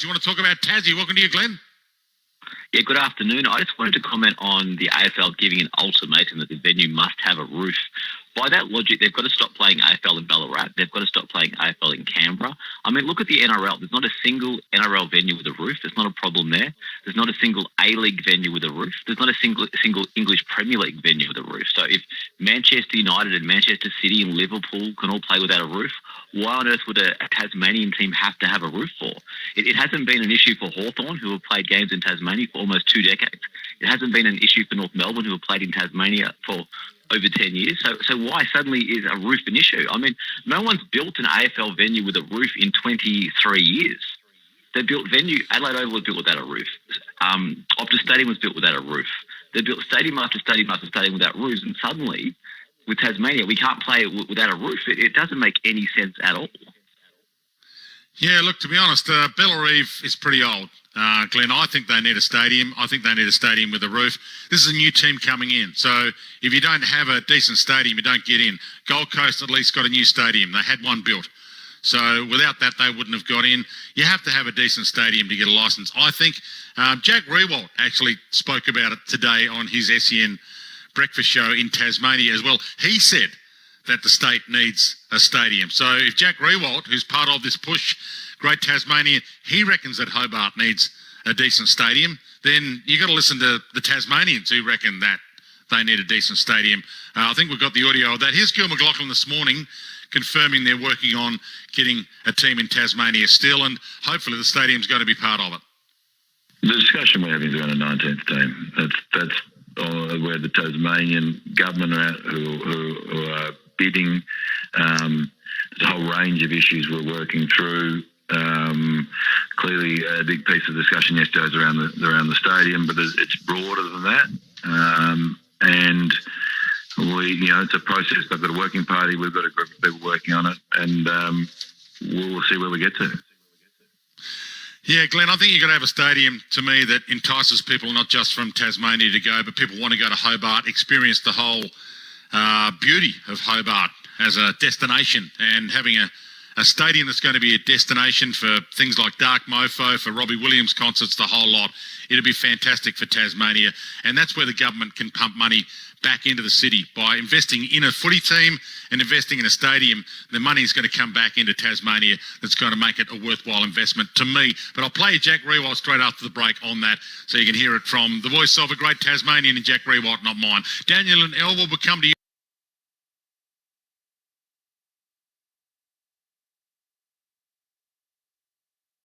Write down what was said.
You want to talk about Tassie? Welcome to you, Glenn. Yeah, good afternoon. I just wanted to comment on the AFL giving an ultimatum that the venue must have a roof. By that logic, they've got to stop playing AFL in Ballarat. They've got to stop playing AFL in Canberra. I mean, look at the NRL. There's not a single NRL venue with a roof. There's not a problem there. There's not a single A-League venue with a roof. There's not a single English Premier League venue with a roof. So if Manchester United and Manchester City and Liverpool can all play without a roof, why on earth would a Tasmanian team have to have a roof for? It hasn't been an issue for Hawthorn, who have played games in Tasmania for almost 2 decades. It hasn't been an issue for North Melbourne, who have played in Tasmania for over 10 years. So why suddenly is a roof an issue? I mean, no one's built an AFL venue with a roof in 23 years. They built venue. Adelaide Oval was built without a roof. Optus Stadium was built without a roof. They built stadium after stadium after stadium without roofs, and suddenly, with Tasmania, we can't play it without a roof. It doesn't make any sense at all. Yeah, look, to be honest, Bellarive is pretty old. Glenn, I think they need a stadium. I think they need a stadium with a roof. This is a new team coming in. So if you don't have a decent stadium, you don't get in. Gold Coast at least got a new stadium. They had one built. So without that, they wouldn't have got in. You have to have a decent stadium to get a licence. I think Jack Riewoldt actually spoke about it today on his SEN breakfast show in Tasmania as well. He said that the state needs a stadium. So if Jack Riewoldt, who's part of this push, Great Tasmania, he reckons that Hobart needs a decent stadium, then you got to listen to the Tasmanians who reckon that they need a decent stadium. I think we've got the audio of that. Here's Gil McLaughlin this morning confirming they're working on getting a team in Tasmania still, and hopefully the stadium's going to be part of it. The discussion we're having is around a 19th team. That's where the Tasmanian government are at, who are bidding. There's a whole range of issues we're working through. Clearly, a big piece of discussion yesterday was around the stadium, but it's broader than that. And it's a process. They've got a working party. We've got a group of people working on it, and we'll see where we get to. Yeah, Glenn, I think you've got to have a stadium, to me, that entices people not just from Tasmania to go, but people want to go to Hobart, experience the whole beauty of Hobart as a destination, and having a stadium that's going to be a destination for things like Dark Mofo, for Robbie Williams concerts, the whole lot. It'll be fantastic for Tasmania, and that's where the government can pump money back into the city by investing in a footy team and investing in a stadium. The money is going to come back into Tasmania. That's going to make it a worthwhile investment to me. But I'll play you Jack Riewoldt straight after the break on that, so you can hear it from the voice of a great Tasmanian and Jack Riewoldt, not mine. Daniel and El will come to you.